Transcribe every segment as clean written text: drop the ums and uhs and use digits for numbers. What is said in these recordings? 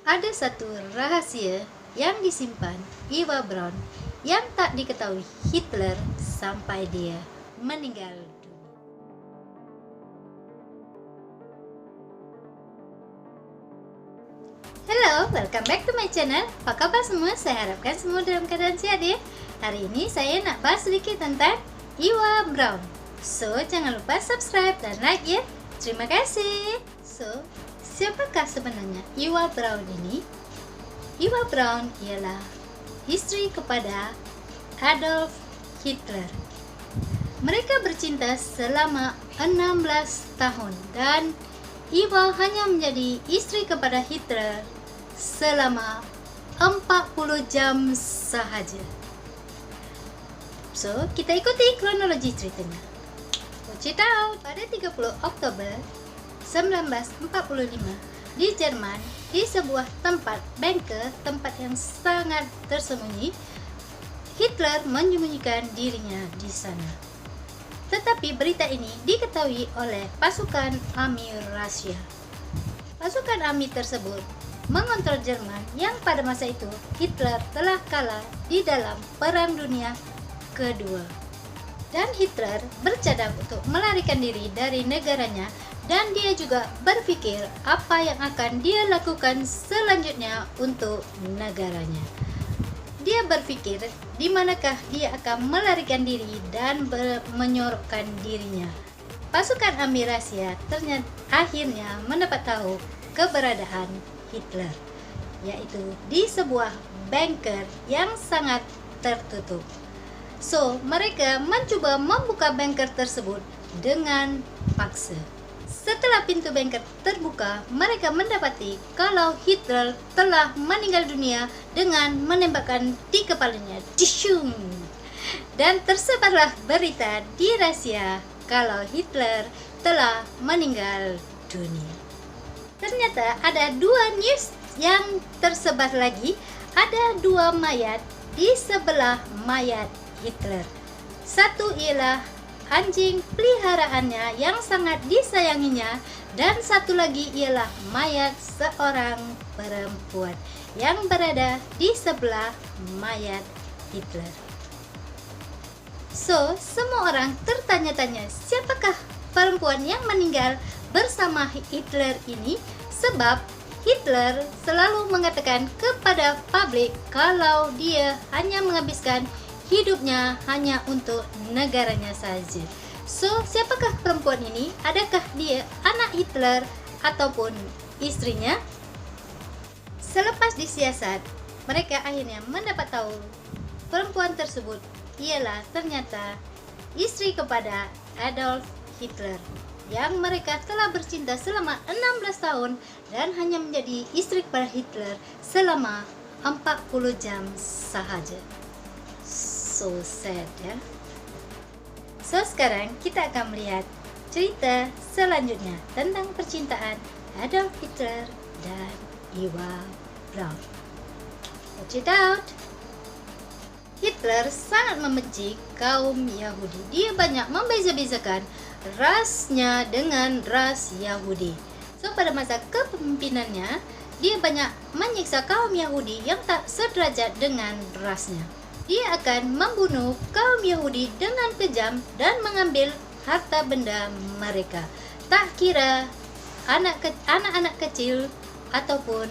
Ada satu rahasia yang disimpan Eva Braun yang tak diketahui Hitler sampai dia meninggal dunia. Hello, welcome back to my channel. Apa kabar semua? Saya harapkan semua dalam keadaan sehat ya. Hari ini saya nak bahas sedikit tentang Eva Braun. So, jangan lupa subscribe dan like ya. Terima kasih. So, siapakah sebenarnya Eva Braun ini? Eva Braun ialah istri kepada Adolf Hitler. Mereka bercinta selama 16 tahun dan Eva hanya menjadi istri kepada Hitler selama 40 jam sahaja. So, kita ikuti kronologi ceritanya. Watch it out. Pada 30 Oktober 1945 di Jerman, di sebuah tempat bunker, tempat yang sangat tersembunyi, Hitler menyembunyikan dirinya di sana. Tetapi berita ini diketahui oleh pasukan army Rusia. Pasukan army tersebut mengontrol Jerman yang pada masa itu Hitler telah kalah di dalam Perang Dunia Kedua. Dan Hitler bercadang untuk melarikan diri dari negaranya, dan dia juga berpikir apa yang akan dia lakukan selanjutnya untuk negaranya. Dia berpikir di manakah dia akan melarikan diri dan menyorokkan dirinya. Pasukan army Rusia ternyata akhirnya mendapat tahu keberadaan Hitler, yaitu di sebuah bunker yang sangat tertutup. So, mereka mencoba membuka bunker tersebut dengan paksa. Setelah pintu bunker terbuka, mereka mendapati kalau Hitler telah meninggal dunia dengan menembakkan di kepalanya. Dishung! Dan tersebarlah berita di Rusia kalau Hitler telah meninggal dunia. Ternyata ada dua news yang tersebar lagi. Ada dua mayat di sebelah mayat Hitler. Satu ialah anjing peliharaannya yang sangat disayanginya, dan satu lagi ialah mayat seorang perempuan yang berada di sebelah mayat Hitler. So, semua orang tertanya-tanya siapakah perempuan yang meninggal bersama Hitler ini, sebab Hitler selalu mengatakan kepada publik kalau dia hanya menghabiskan hidupnya hanya untuk negaranya saja. So, siapakah perempuan ini? Adakah dia anak Hitler ataupun istrinya? Selepas disiasat, mereka akhirnya mendapat tahu perempuan tersebut ialah ternyata istri kepada Adolf Hitler, yang mereka telah bercinta selama 16 tahun dan hanya menjadi istri kepada Hitler selama 40 jam sahaja. So sad ya. So, sekarang kita akan melihat cerita selanjutnya tentang percintaan Adolf Hitler dan Eva Braun. Watch it out. Hitler sangat membenci kaum Yahudi. Dia banyak membeza-bezakan rasnya dengan ras Yahudi. So, pada masa kepemimpinannya, dia banyak menyiksa kaum Yahudi yang tak sederajat dengan rasnya. Dia akan membunuh kaum Yahudi dengan kejam dan mengambil harta benda mereka, tak kira anak-anak kecil ataupun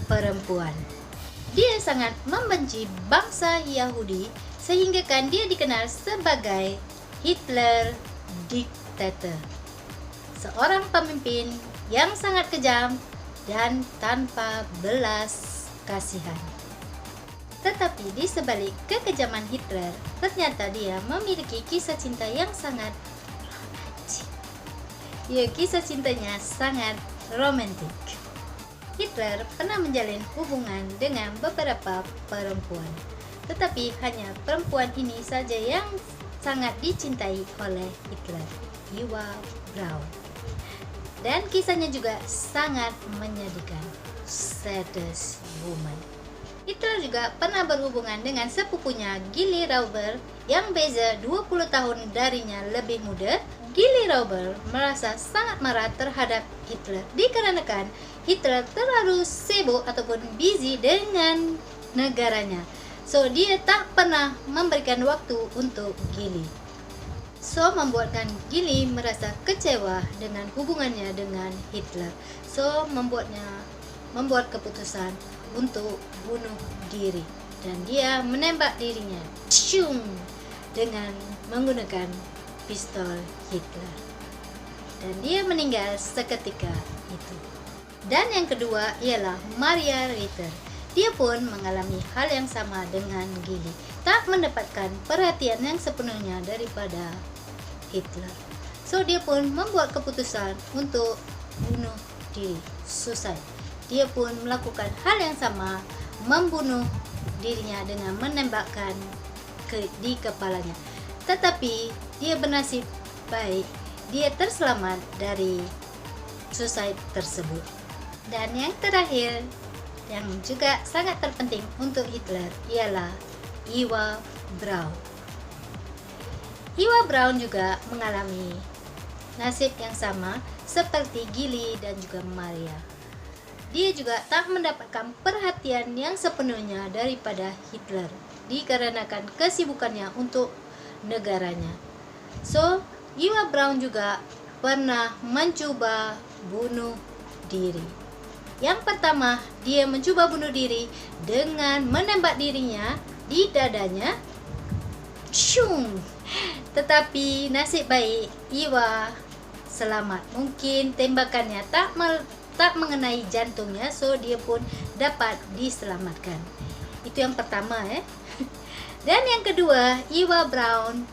perempuan. Dia sangat membenci bangsa Yahudi sehingga kan dia dikenal sebagai Hitler Dictator, seorang pemimpin yang sangat kejam dan tanpa belas kasihan. Tetapi di sebalik kekejaman Hitler, ternyata dia memiliki kisah cinta yang sangat romantis. Ya, kisah cintanya sangat romantik. Hitler pernah menjalin hubungan dengan beberapa perempuan, tetapi hanya perempuan ini saja yang sangat dicintai oleh Hitler, Eva Braun. Dan kisahnya juga sangat menyedihkan. Saddest woman. Hitler juga pernah berhubungan dengan sepupunya Gilly Rauber yang beza 20 tahun darinya lebih muda, Gilly Robert merasa sangat marah terhadap Hitler dikarenakan Hitler terlalu sibuk ataupun busy dengan negaranya. So dia tak pernah memberikan waktu untuk Gilly. So membuatkan Gilly merasa kecewa dengan hubungannya dengan Hitler. So membuat keputusan untuk bunuh diri dan dia menembak dirinya dengan menggunakan pistol Hitler dan dia meninggal seketika itu. Dan yang kedua ialah Maria Ritter. Dia pun mengalami hal yang sama dengan Gilly, tak mendapatkan perhatian yang sepenuhnya daripada Hitler. So dia pun membuat keputusan untuk bunuh diri, suicide. Dia pun melakukan hal yang sama, membunuh dirinya dengan menembakkan di kepalanya. Tetapi dia bernasib baik, dia terselamat dari suicide tersebut. Dan yang terakhir, yang juga sangat terpenting untuk Hitler ialah Eva Braun. Eva Braun juga mengalami nasib yang sama seperti Gilly dan juga Maria. Dia juga tak mendapatkan perhatian yang sepenuhnya daripada Hitler dikarenakan kesibukannya untuk negaranya. So, Eva Braun juga pernah mencoba bunuh diri. Yang pertama, dia mencoba bunuh diri dengan menembak dirinya di dadanya. Tetapi nasib baik Eva selamat. Mungkin tembakannya tak mengenai jantungnya, so dia pun dapat diselamatkan. Itu yang pertama Dan yang kedua, Eva Braun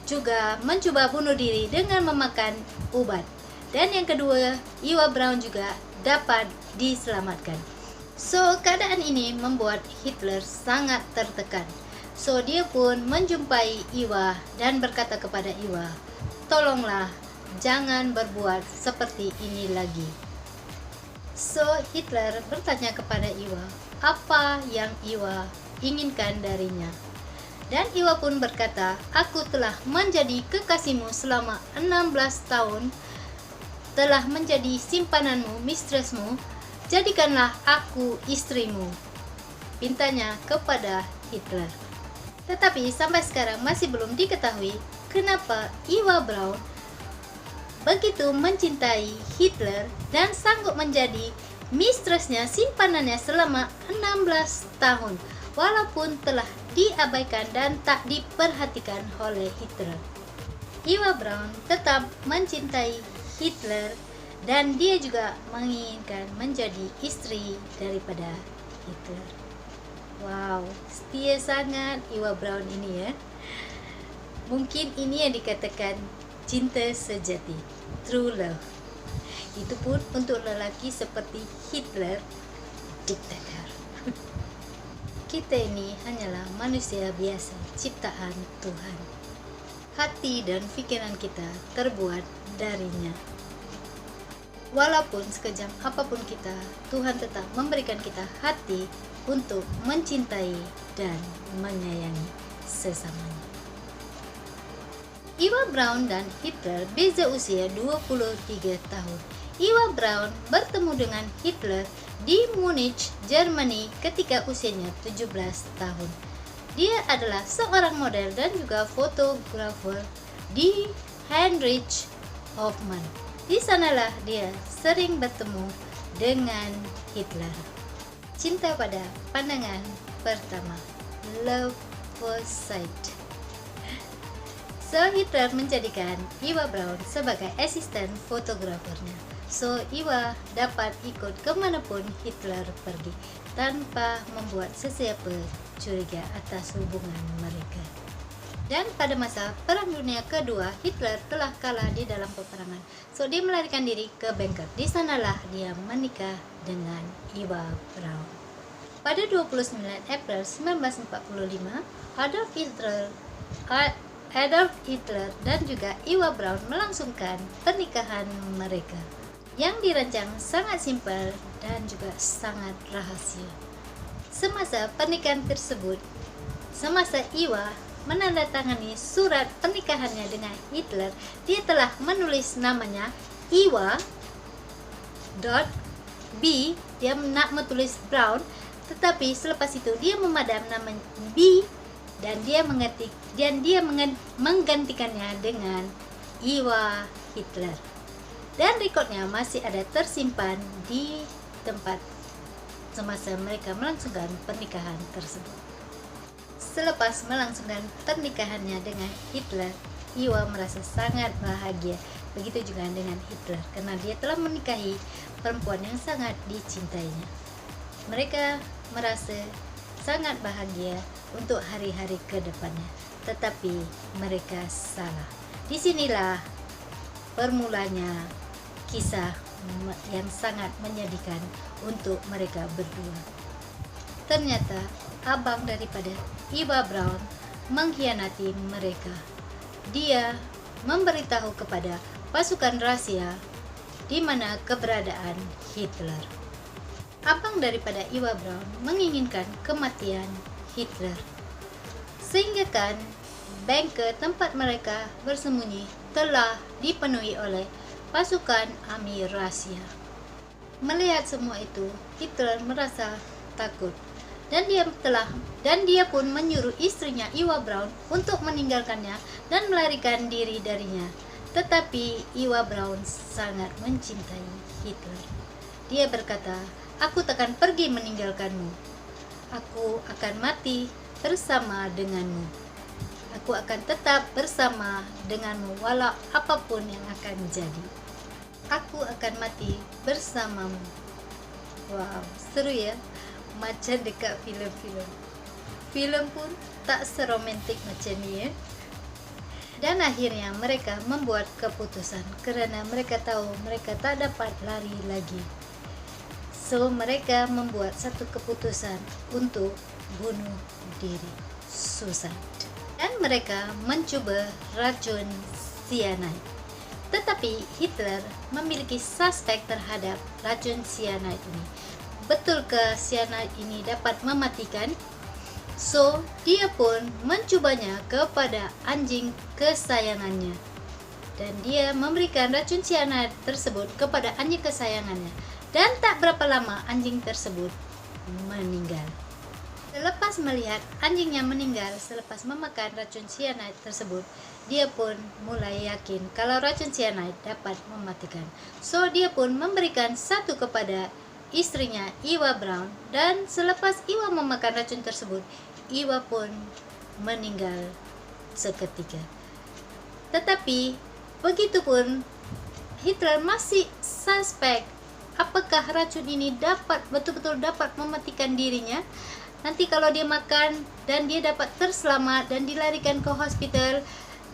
juga mencoba bunuh diri dengan memakan obat. Dan yang kedua, Eva Braun juga dapat diselamatkan. So keadaan ini membuat Hitler sangat tertekan. So dia pun menjumpai Eva dan berkata kepada Eva, "Tolonglah, jangan berbuat seperti ini lagi." So Hitler bertanya kepada Eva, apa yang Eva inginkan darinya. Dan Eva pun berkata, "Aku telah menjadi kekasihmu selama 16 tahun, telah menjadi simpananmu, mistressmu, jadikanlah aku istrimu." Pintanya kepada Hitler. Tetapi sampai sekarang masih belum diketahui kenapa Eva Braun begitu mencintai Hitler dan sanggup menjadi mistressnya, simpanannya selama 16 tahun walaupun telah diabaikan dan tak diperhatikan oleh Hitler. Eva Braun tetap mencintai Hitler dan dia juga menginginkan menjadi istri daripada Hitler. Wow, setia sangat Eva Braun ini Mungkin ini yang dikatakan cinta sejati, true love. Itu pun untuk lelaki seperti Hitler, diktator. Kita ini hanyalah manusia biasa, ciptaan Tuhan. Hati dan pikiran kita terbuat darinya. Walaupun sekejam apapun kita, Tuhan tetap memberikan kita hati untuk mencintai dan menyayangi sesamanya. Eva Braun dan Hitler beza usia 23 tahun. Eva Braun bertemu dengan Hitler di Munich, Jerman ketika usianya 17 tahun. Dia adalah seorang model dan juga fotografer di Heinrich Hoffmann. Di sanalah dia sering bertemu dengan Hitler. Cinta pada pandangan pertama, love first sight. So Hitler menjadikan Eva Braun sebagai asisten fotografernya. So Eva dapat ikut kemanapun Hitler pergi tanpa membuat sesiapa curiga atas hubungan mereka. Dan pada masa Perang Dunia Kedua, Hitler telah kalah di dalam peperangan. So dia melarikan diri ke Bangkok. Di sanalah dia menikah dengan Eva Braun. Pada 29 April 1945, Adolf Hitler dan juga Eva Braun melangsungkan pernikahan mereka yang dirancang sangat simpel dan juga sangat rahasia. Semasa pernikahan tersebut, semasa Eva menandatangani surat pernikahannya dengan Hitler, dia telah menulis namanya Iwa dot B, dia nak menulis Braun, tetapi selepas itu dia memadam nama B dan dia menggantikannya dengan Iwa Hitler. Dan rekodnya masih ada tersimpan di tempat semasa mereka melangsungkan pernikahan tersebut. Selepas melangsungkan pernikahannya dengan Hitler, Iwa merasa sangat bahagia. Begitu juga dengan Hitler, karena dia telah menikahi perempuan yang sangat dicintainya. Mereka merasa sangat bahagia untuk hari-hari ke depannya, tetapi mereka salah. Disinilah permulanya kisah yang sangat menyedihkan untuk mereka berdua. Ternyata abang daripada Iwa Braun mengkhianati mereka. Dia memberitahu kepada pasukan rahasia di mana keberadaan Hitler. Abang daripada Iwa Braun menginginkan kematian Hitler, sehingga kan bunker tempat mereka bersembunyi telah dipenuhi oleh pasukan army rahasia. Melihat semua itu, Hitler merasa takut dan dia pun menyuruh istrinya Iwa Braun untuk meninggalkannya dan melarikan diri darinya. Tetapi Iwa Braun sangat mencintai Hitler. Dia berkata, "Aku takkan pergi meninggalkanmu. Aku akan mati bersama denganmu. Aku akan tetap bersama denganmu walau apapun yang akan jadi. Aku akan mati bersamamu." Wow, seru ya, macam dekat filem-filem. Filem pun tak seromantik macam ni ya. Dan akhirnya mereka membuat keputusan kerana mereka tahu mereka tak dapat lari lagi. So mereka membuat satu keputusan untuk bunuh diri, suicide. Dan mereka mencuba racun cyanide. Tetapi Hitler memiliki suspek terhadap racun cyanide ini. Betulkah cyanide ini dapat mematikan? So, dia pun mencubanya kepada anjing kesayangannya. Dan dia memberikan racun cyanide tersebut kepada anjing kesayangannya. Dan tak berapa lama anjing tersebut meninggal. Selepas melihat anjingnya meninggal selepas memakan racun cyanide tersebut, dia pun mulai yakin kalau racun cyanide dapat mematikan. So, dia pun memberikan satu kepada istrinya Iwa Braun, dan selepas Iwa memakan racun tersebut, Iwa pun meninggal seketika. Tetapi begitupun Hitler masih suspek apakah racun ini betul-betul dapat mematikan dirinya. Nanti kalau dia makan dan dia dapat terselamat dan dilarikan ke hospital,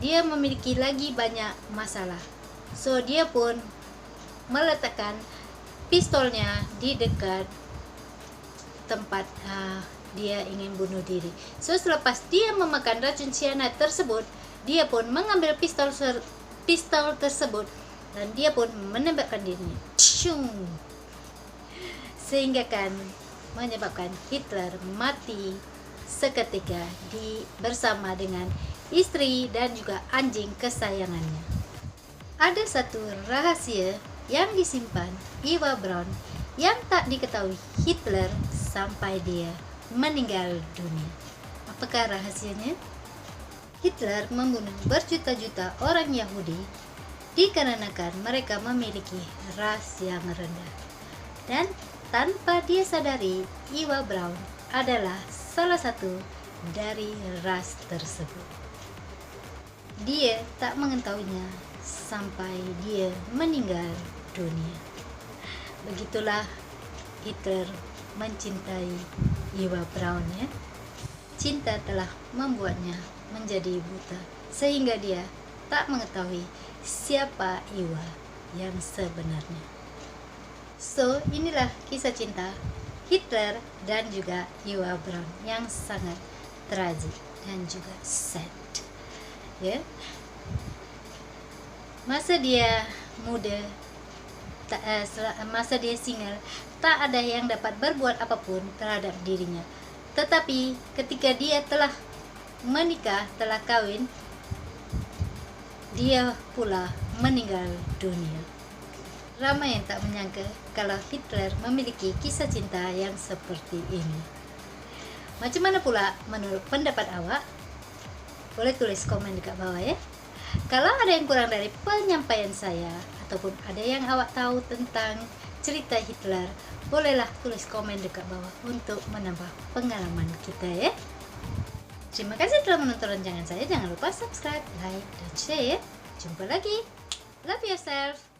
dia memiliki lagi banyak masalah. So dia pun meletakkan pistolnya di dekat tempat dia ingin bunuh diri. So selepas dia memakan racun cyanide tersebut, dia pun mengambil pistol tersebut dan dia pun menembakkan dirinya. Sehingga kan menyebabkan Hitler mati seketika bersama dengan istri dan juga anjing kesayangannya. Ada satu rahasia yang disimpan Iwa Braun yang tak diketahui Hitler sampai dia meninggal dunia. Apakah rahasianya? Hitler membunuh berjuta-juta orang Yahudi dikarenakan mereka memiliki ras yang rendah. Dan tanpa dia sadari, Iwa Braun adalah salah satu dari ras tersebut. Dia tak mengetahuinya sampai dia meninggal dunia. Begitulah Hitler mencintai Iwa Braun ya. Cinta telah membuatnya menjadi buta sehingga dia tak mengetahui siapa Iwa yang sebenarnya. So, inilah kisah cinta Hitler dan juga Iwa Braun yang sangat tragik dan juga sad. Ya. Masa dia muda, masa dia single, tak ada yang dapat berbuat apapun terhadap dirinya. Tetapi ketika dia telah menikah, telah kawin, dia pula meninggal dunia. Ramai yang tak menyangka kalau Hitler memiliki kisah cinta yang seperti ini. Macam mana pula menurut pendapat awak? Boleh tulis komen dekat bawah ya. Kalau ada yang kurang dari penyampaian saya, ataupun ada yang awak tahu tentang cerita Hitler, bolehlah tulis komen dekat bawah untuk menambah pengalaman kita ya. Terima kasih telah menonton rancangan saya. Jangan lupa subscribe, like, dan share. Jumpa lagi. Love yourself.